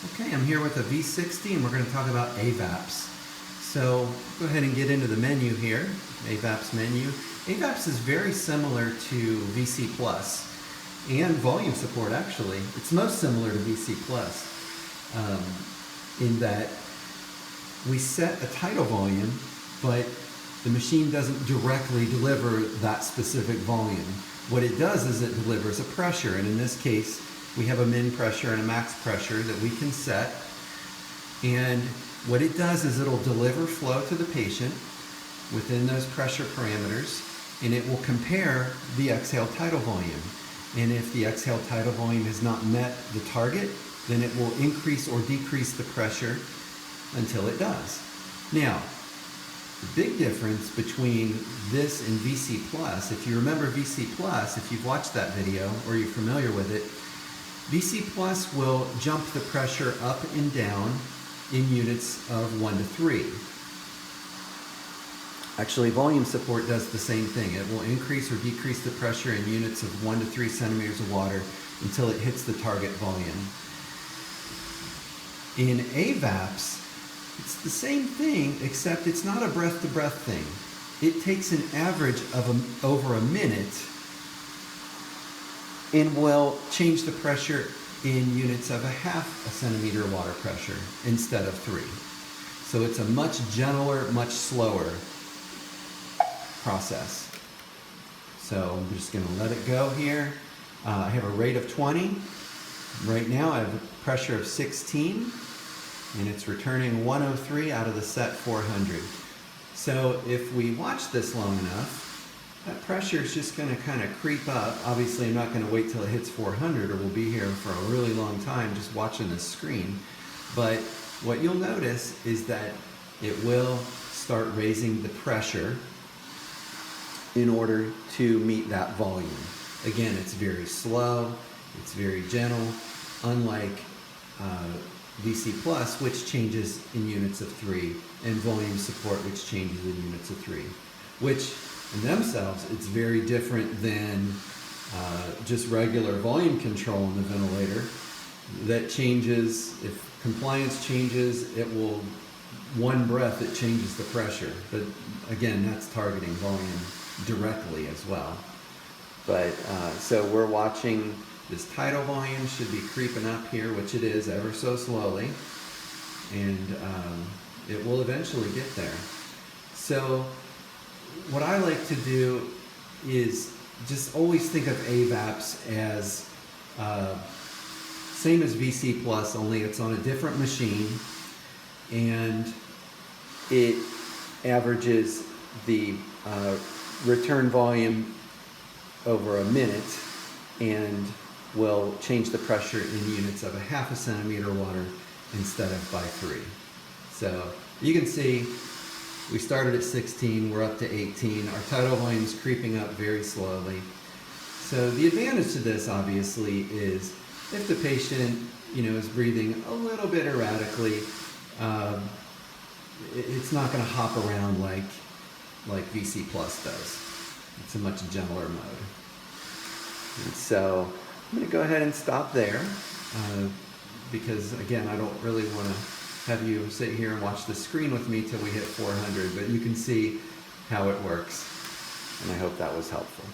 Okay, I'm here with a V60 and we're going to talk about AVAPS. So go ahead and get into the menu here, AVAPS menu. AVAPS is very similar to VC Plus and volume support actually. It's most similar to VC Plus in that we set a tidal volume, but the machine doesn't directly deliver that specific volume. What it does is it delivers a pressure, and in this case we have a min pressure and a max pressure that we can set. And what it does is it'll deliver flow to the patient within those pressure parameters, and it will compare the exhale tidal volume. And if the exhale tidal volume has not met the target, then it will increase or decrease the pressure until it does. Now, the big difference between this and VC Plus, if you remember VC Plus, if you've watched that video or you're familiar with it, VC Plus will jump the pressure up and down in units of 1 to 3. Actually, volume support does the same thing. It will increase or decrease the pressure in units of 1 to 3 centimeters of water until it hits the target volume. In AVAPS, it's the same thing, except it's not a breath-to-breath thing. It takes an average of over a minute and will change the pressure in units of 1/2 centimeter water pressure instead of 3. So it's a much gentler, much slower process. So I'm just going to let it go here. I have a rate of 20. Right now I have a pressure of 16, and it's returning 103 out of the set 400. So if we watch this long enough, that pressure is just going to kind of creep up. Obviously, I'm not going to wait till it hits 400 or we'll be here for a really long time just watching this screen. But what you'll notice is that it will start raising the pressure in order to meet that volume. Again, it's very slow, it's very gentle, unlike VC Plus, which changes in units of 3, and volume support, which changes in units of 3, which in themselves, it's very different than just regular volume control in the ventilator. That changes, if compliance changes, it will, one breath, it changes the pressure. But again, that's targeting volume directly as well. But so we're watching this tidal volume should be creeping up here, which it is ever so slowly, and it will eventually get there. So what I like to do is just always think of AVAPS as same as VC Plus, only it's on a different machine, and it averages the return volume over a minute and will change the pressure in units of 1/2 centimeter water instead of by 3. So you can see we started at 16, we're up to 18. Our tidal volume is creeping up very slowly. So the advantage to this obviously is if the patient, is breathing a little bit erratically, it's not going to hop around like VC Plus does. It's a much gentler mode. And so I'm going to go ahead and stop there because again, I don't really want to have you sit here and watch the screen with me till we hit 400, but you can see how it works, and I hope that was helpful.